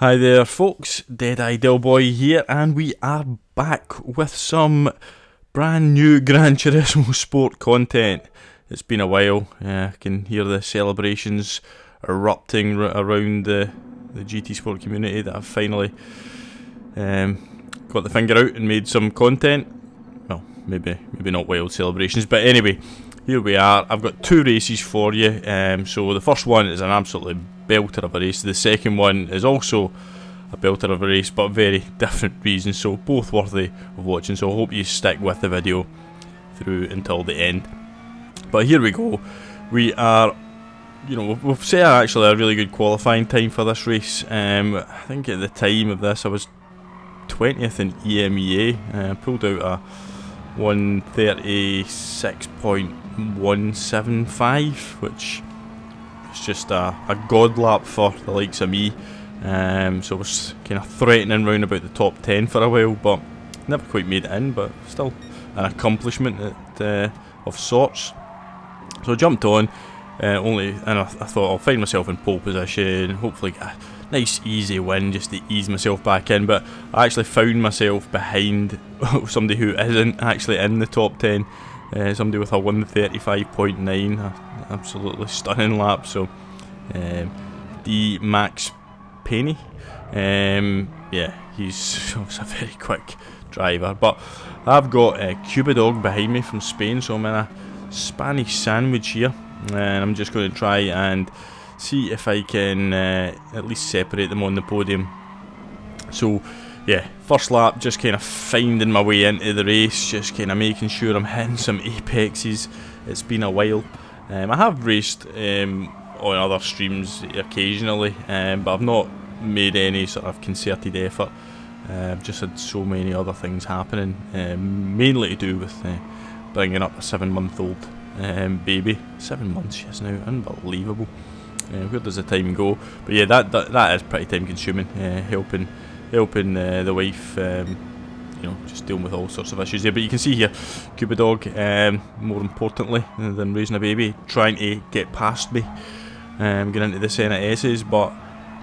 Hi there folks, Deadeye Boy here, and we are back with some brand new Gran Turismo Sport content. It's been a while, I can hear the celebrations erupting around the GT Sport community that I've finally got the finger out and made some content. Well, maybe not wild celebrations, but anyway, here we are. I've got two races for you. So the first one is an absolutely belter of a race. The second one is also a belter of a race, but very different reasons, so both worthy of watching. So I hope you stick with the video through until the end. But here we go. We are, we've set actually a really good qualifying time for this race. I think at the time of this I was 20th in EMEA. Pulled out a 136.175, which is just a god lap for the likes of me. So I was kind of threatening round about the top 10 for a while, but never quite made it in, but still an accomplishment of sorts. So I jumped on, and I thought I'll find myself in pole position, hopefully get a nice easy win just to ease myself back in, but I actually found myself behind somebody who isn't actually in the top 10, somebody with a 135.9, absolutely stunning lap. So D Max Penny, yeah, he's a very quick driver, but I've got Cuba Dog behind me from Spain, so I'm in a Spanish sandwich here, and I'm just going to try and see if I can at least separate them on the podium. So yeah, first lap, just kind of finding my way into the race, just kind of making sure I'm hitting some apexes. It's been a while. I have raced on other streams occasionally, but I've not made any sort of concerted effort. I've just had so many other things happening, mainly to do with bringing up a 7-month-old baby. 7 months she is now, unbelievable. Where does the time go? But yeah, that is pretty time consuming, helping the wife, just dealing with all sorts of issues there. But you can see here, Cuba Dog, more importantly than raising a baby, trying to get past me, getting into the Senate S's, but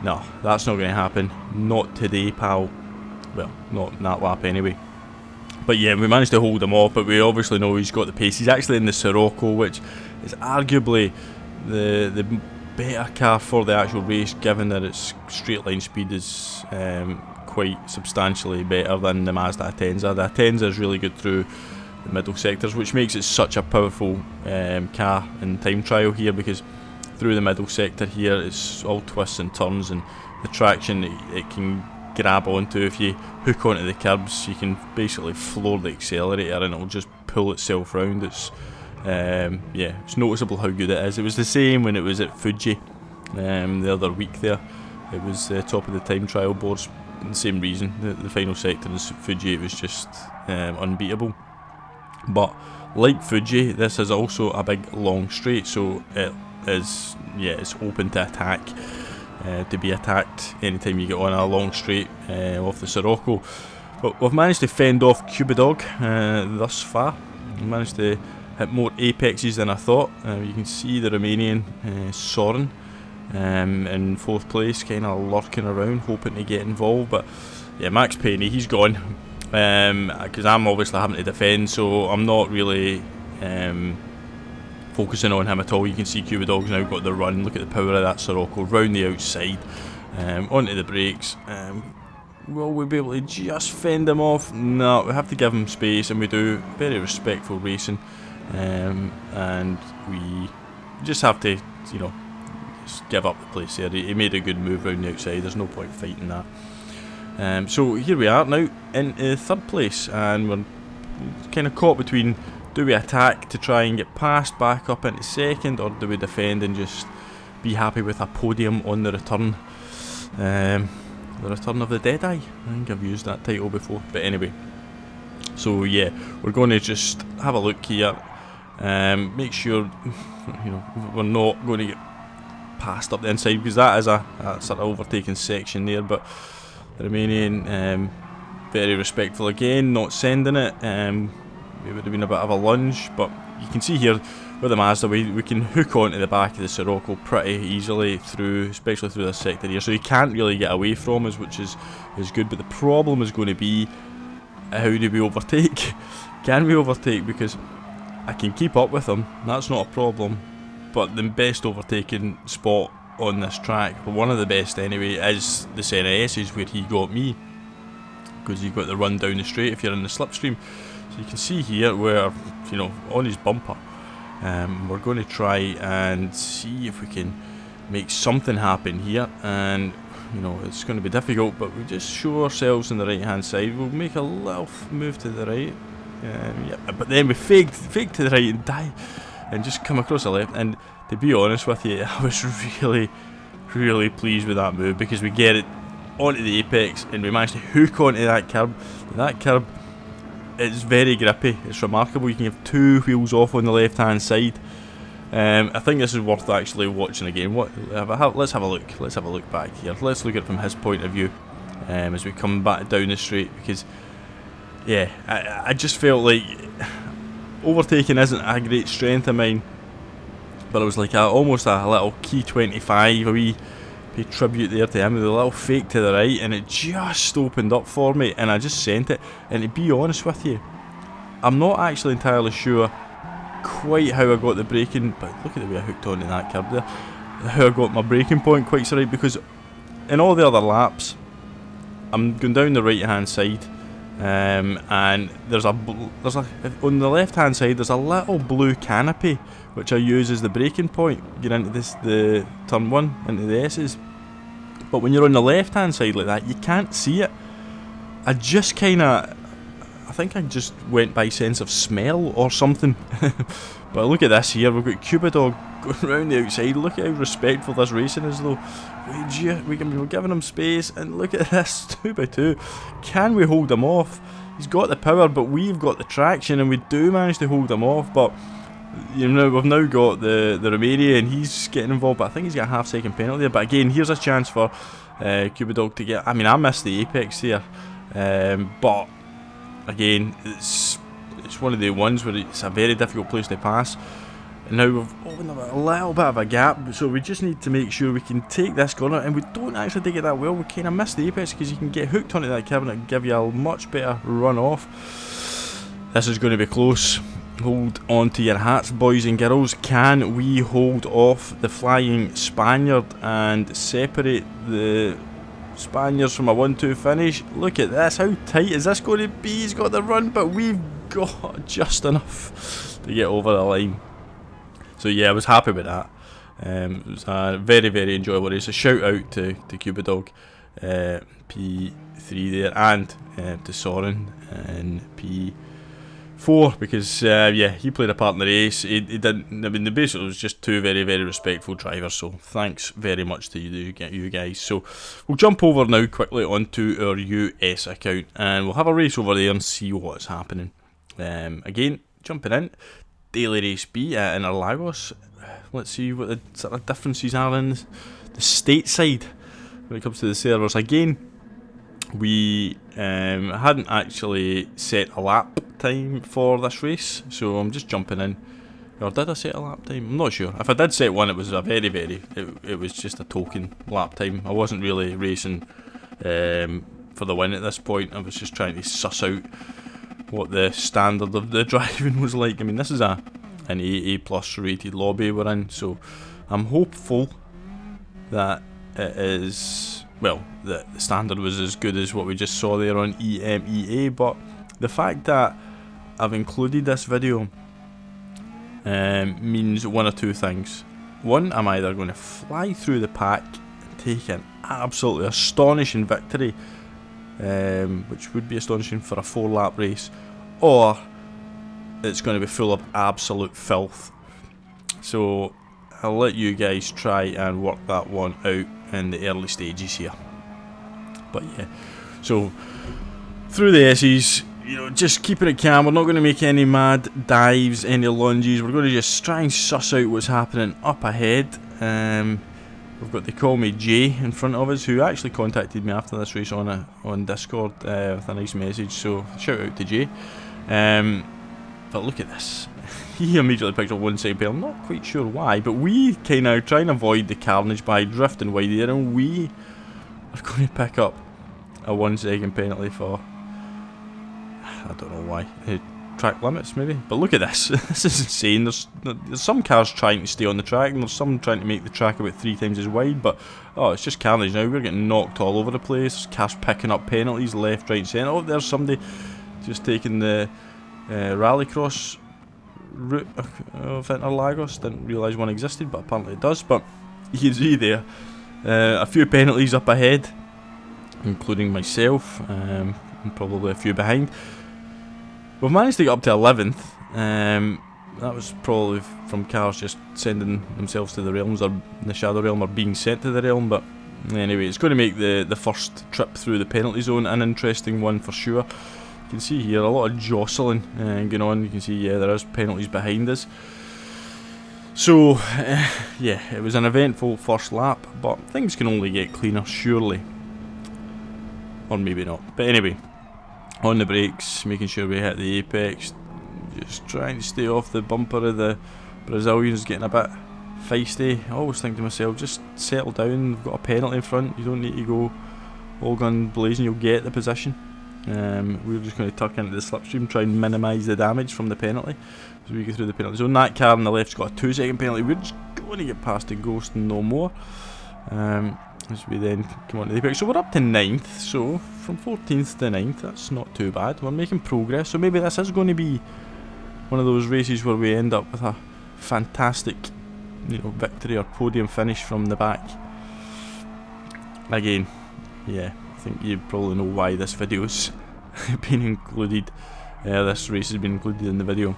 no, that's not going to happen. Not today, pal. Well, not in that lap anyway. But yeah, we managed to hold him off, but we obviously know he's got the pace. He's actually in the Sirocco, which is arguably the better car for the actual race, given that its straight line speed is quite substantially better than the Mazda Atenza. The Atenza is really good through the middle sectors, which makes it such a powerful car in time trial here, because through the middle sector here it's all twists and turns, and the traction it can grab onto. If you hook onto the curbs, you can basically floor the accelerator and it'll just pull itself round. It's it's noticeable how good it is. It was the same when it was at Fuji the other week there. It was top of the time trial boards, the same reason. The final sector in Fuji, it was just unbeatable. But like Fuji, this is also a big long straight, so it is, it's open to attack, to be attacked anytime you get on a long straight off the Sirocco. But we've managed to fend off Cuba Dog thus far. We managed to hit more apexes than I thought. You can see the Romanian Soren in 4th place, kind of lurking around, hoping to get involved. But yeah, Max Penny, he's gone, because I'm obviously having to defend, so I'm not really focusing on him at all. You can see Cuba Dog's now got the run. Look at the power of that Sirocco, round the outside, onto the brakes. Will we be able to just fend him off? No, we have to give him space, and we do. Very respectful racing, and we just have to, just give up the place there. He made a good move round the outside, there's no point fighting that. So here we are now in 3rd place, and we're kind of caught between, do we attack to try and get past back up into 2nd, or do we defend and just be happy with a podium on the return? The return of the Deadeye. I think I've used that title before, but anyway. So yeah, we're going to just have a look here, make sure we're not going to get passed up the inside, because that is a sort of overtaken section there. But the Romanian, very respectful again, not sending it. It would have been a bit of a lunge, but you can see here with the Mazda, we can hook onto the back of the Sirocco pretty easily through, especially through this sector here. So you can't really get away from us, which is good. But the problem is going to be, how do we overtake? Can we overtake? Because I can keep up with him, that's not a problem. But the best overtaking spot on this track, well, one of the best anyway, is the Senna S's where he got me, because you got the run down the straight if you're in the slipstream. So you can see here where, you know, on his bumper, we're going to try and see if we can make something happen here. And you know, it's going to be difficult, but we just show ourselves on the right hand side. We'll make a little move to the right, yeah, but then we fake to the right and die and just come across the left. And to be honest with you, I was really pleased with that move, because we get it onto the apex and we managed to hook onto that curb. That curb is very grippy, it's remarkable. You can have two wheels off on the left hand side. I think this is worth actually watching again. Let's have a look back here. Let's look at it from his point of view as we come back down the straight, because yeah, I just felt like overtaking isn't a great strength of mine, but it was like almost a little key 25, a wee tribute there to him with a little fake to the right, and it just opened up for me and I just sent it. And to be honest with you, I'm not actually entirely sure quite how I got the braking, but look at the way I hooked onto that curb there, how I got my braking point quite so right, because in all the other laps I'm going down the right hand side, and there's a on the left hand side there's a little blue canopy which I use as the braking point, get into the turn 1 into the S's. But when you're on the left hand side like that, you can't see it. I think I just went by sense of smell or something. But look at this here, we've got Cuba Dog going around the outside. Look at how respectful this racing is though. We're giving him space, and look at this 2x2. Can we hold him off? He's got the power, but we've got the traction, and we do manage to hold him off. But you know, we've now got the EMEA, and he's getting involved, but I think he's got a half-second penalty there. But again, here's a chance for Cuba Dog to get, I mean, I missed the apex here, but again, it's one of the ones where it's a very difficult place to pass. And now we've opened up a little bit of a gap, so we just need to make sure we can take this corner, and we don't actually take it that well. We kind of miss the apex because you can get hooked onto that curb and it'll give you a much better run off. This is going to be close. Hold on to your hats, boys and girls. Can we hold off the Flying Spaniard and separate the Spaniards from a 1-2 finish? Look at this, how tight is this going to be? He's got the run, but we've got just enough to get over the line. So yeah, I was happy with that. It was a very enjoyable race. A shout out to Cuba Dog, P3 there, and to Soren in P4, because yeah, he played a part in the race. He didn't. I mean, the basically was just two very respectful drivers. So thanks very much to you guys. So we'll jump over now quickly onto our US account, and we'll have a race over there and see what's happening. Again, jumping in. Daily Race B in Interlagos. Let's see what the sort of differences are in the stateside when it comes to the servers. Again, we hadn't actually set a lap time for this race, so I'm just jumping in. Or did I set a lap time? I'm not sure. If I did set one, it was a it was just a token lap time. I wasn't really racing for the win at this point. I was just trying to suss out what the standard of the driving was like. I mean, this is an AA plus rated lobby we're in, so I'm hopeful that it is, well, the standard was as good as what we just saw there on EMEA. But the fact that I've included this video means one or two things. One, I'm either going to fly through the pack and take an absolutely astonishing victory, which would be astonishing for a 4-lap race, or it's going to be full of absolute filth. So I'll let you guys try and work that one out in the early stages here. But yeah, so through the S's, you know, just keeping it calm. We're not going to make any mad dives, any lunges. We're going to just try and suss out what's happening up ahead. We've got They Call Me Jay in front of us, who actually contacted me after this race on Discord with a nice message, so shout out to Jay. But look at this. he immediately picked up 1 second penalty. I'm not quite sure why, but we kind of try and avoid the carnage by drifting wide there, and we are going to pick up a 1 second penalty for, I don't know why, track limits maybe. But look at this. This is insane. There's some cars trying to stay on the track, and there's some trying to make the track about 3 times as wide, but oh, it's just carnage now. We're getting knocked all over the place. There's cars picking up penalties left, right, centre. Oh, there's somebody just taking the rallycross route of Interlagos. Didn't realise one existed, but apparently it does. But you can see there a few penalties up ahead, including myself, and probably a few behind. We've managed to get up to 11th. That was probably from cars just sending themselves to the realms, or the Shadow Realm, or being sent to the realm. But anyway, it's going to make the first trip through the penalty zone an interesting one for sure. You can see here a lot of jostling going on. You can see, yeah, there is penalties behind us. So, yeah, it was an eventful first lap, but things can only get cleaner, surely. Or maybe not. But anyway, on the brakes, making sure we hit the apex, just trying to stay off the bumper of the Brazilians, getting a bit feisty. I always think to myself, just settle down, we've got a penalty in front, you don't need to go all gun blazing, you'll get the position. We're just going to tuck into the slipstream, try and minimise the damage from the penalty as we go through the penalty zone. That car on the left's got a 2 second penalty, we're just going to get past the ghost and no more. As we then come on to the apex. So we're up to 9th, so from 14th to 9th, that's not too bad. We're making progress, so maybe this is going to be one of those races where we end up with a fantastic, victory or podium finish from the back. Again, yeah, I think you probably know why this video's been included. This race has been included in the video.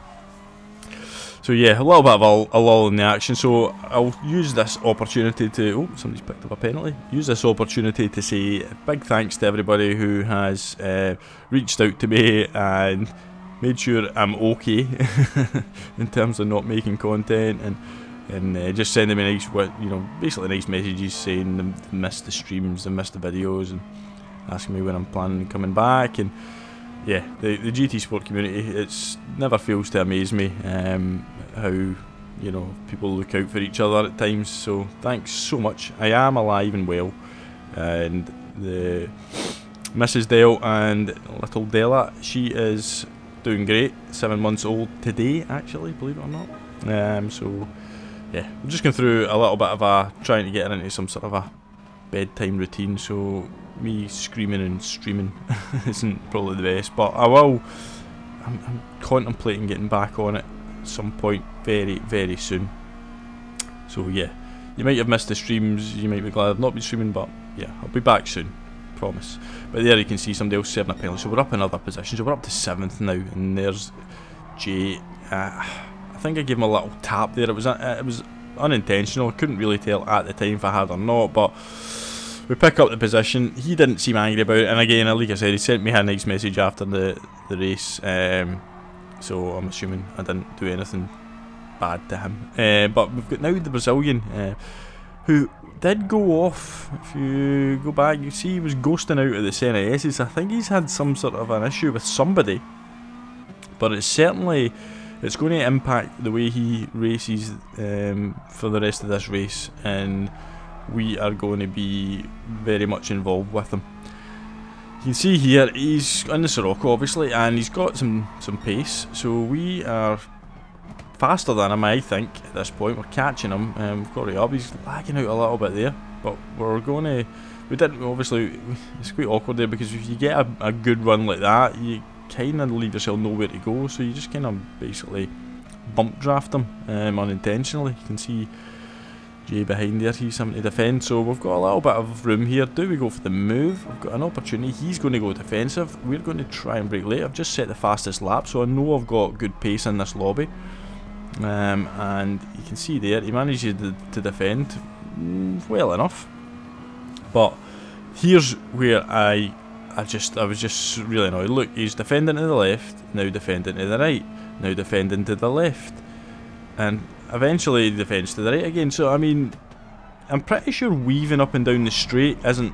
So yeah, a little bit of a lull in the action, so I'll use this opportunity to... Oh, somebody's picked up a penalty. Use this opportunity to say a big thanks to everybody who has reached out to me and made sure I'm okay in terms of not making content, and just sending me nice, basically nice messages saying they missed the streams, they missed the videos, and asking me when I'm planning on coming back. And yeah, the GT Sport community, it's never fails to amaze me how people look out for each other at times. So thanks so much. I am alive and well, and the Mrs. Dell and little Della, she is doing great. 7 months old today, actually, believe it or not. So yeah, I'm just going through a little bit of trying to get her into some sort of a bedtime routine. So me screaming and streaming isn't probably the best, but I'm contemplating getting back on it at some point very, very soon. So yeah, you might have missed the streams, you might be glad I've not been streaming, but yeah, I'll be back soon, promise. But there you can see somebody else serving a penalty, so we're up another position, so we're up to 7th now, and there's Jay. I think I gave him a little tap there. It was unintentional. I couldn't really tell at the time if I had or not, but we pick up the position. He didn't seem angry about it, and again, like I said, he sent me a nice message after the race, so I'm assuming I didn't do anything bad to him. But we've got now the Brazilian, who did go off. If you go back, you see he was ghosting out of the Senna S's. I think he's had some sort of an issue with somebody, but it's going to impact the way he races for the rest of this race, and we are going to be very much involved with him. You can see here he's on the Sirocco obviously, and he's got some pace, so we are faster than him, I think, at this point. We're catching him, we've got to up. He's lagging out a little bit there, but we're going to... obviously, it's quite awkward there, because if you get a good run like that, you kind of leave yourself nowhere to go, so you just kind of basically bump draft him unintentionally. You can see Jay behind there, he's having to defend, so we've got a little bit of room here. Do we go for the move? We've got an opportunity. He's going to go defensive. We're going to try and break late. I've just set the fastest lap, so I know I've got good pace in this lobby, and you can see there he manages to defend well enough. But here's where I was just really annoyed. Look, he's defending to the left, now defending to the right, now defending to the left, and eventually he defends to the right again. So I mean, I'm pretty sure weaving up and down the straight isn't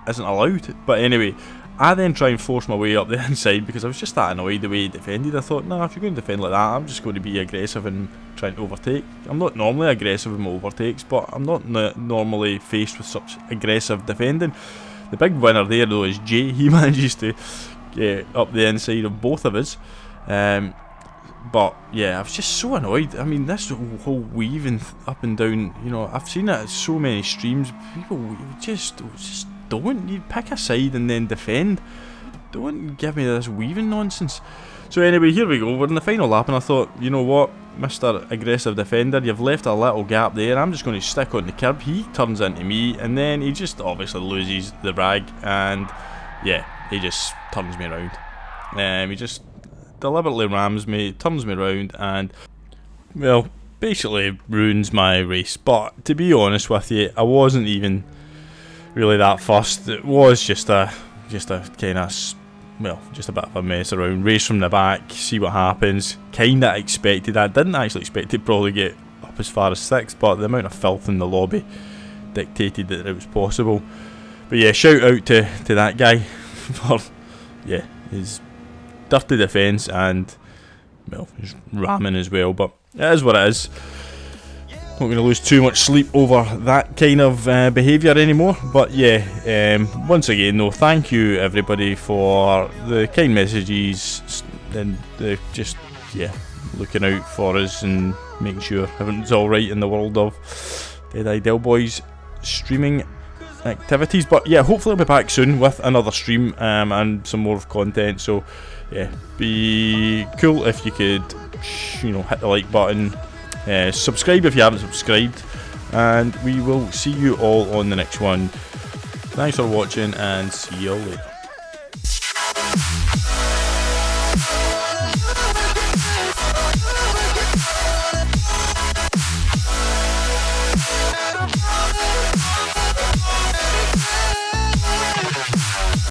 allowed. But anyway, I then try and force my way up the inside because I was just that annoyed the way he defended. I thought, nah, if you're going to defend like that, I'm just going to be aggressive and trying to overtake. I'm not normally aggressive in my overtakes, but I'm not normally faced with such aggressive defending. The big winner there though is Jay. He manages to get up the inside of both of us. But yeah, I was just so annoyed. I mean, this whole weaving up and down, you know, I've seen it at so many streams. People just don't. You pick a side and then defend. Don't give me this weaving nonsense. So anyway, here we go. We're in the final lap, and I thought, you know what, Mr. Aggressive Defender, you've left a little gap there. I'm just going to stick on the curb. He turns into me, and then he just obviously loses the rag, and yeah, he just turns me around. He just deliberately rams me, turns me around, and well, basically ruins my race. But to be honest with you, I wasn't even really that fussed. It was just a kind of, well, just a bit of a mess around. Race from the back, see what happens. Kinda expected that. Didn't actually expect to probably get up as far as 6th, but the amount of filth in the lobby dictated that it was possible. But yeah, shout out to that guy for, yeah, his dirty defence and, well, his ramming as well. But it is what it is. Not going to lose too much sleep over that kind of behaviour anymore. But yeah, once again though, thank you everybody for the kind messages and the just, yeah, looking out for us and making sure everything's alright in the world of Dead Del Boys streaming activities. But yeah, hopefully I'll be back soon with another stream and some more content. So yeah, be cool if you could, you know, hit the like button. Subscribe if you haven't subscribed, and we will see you all on the next one. Thanks for watching, and see you all later.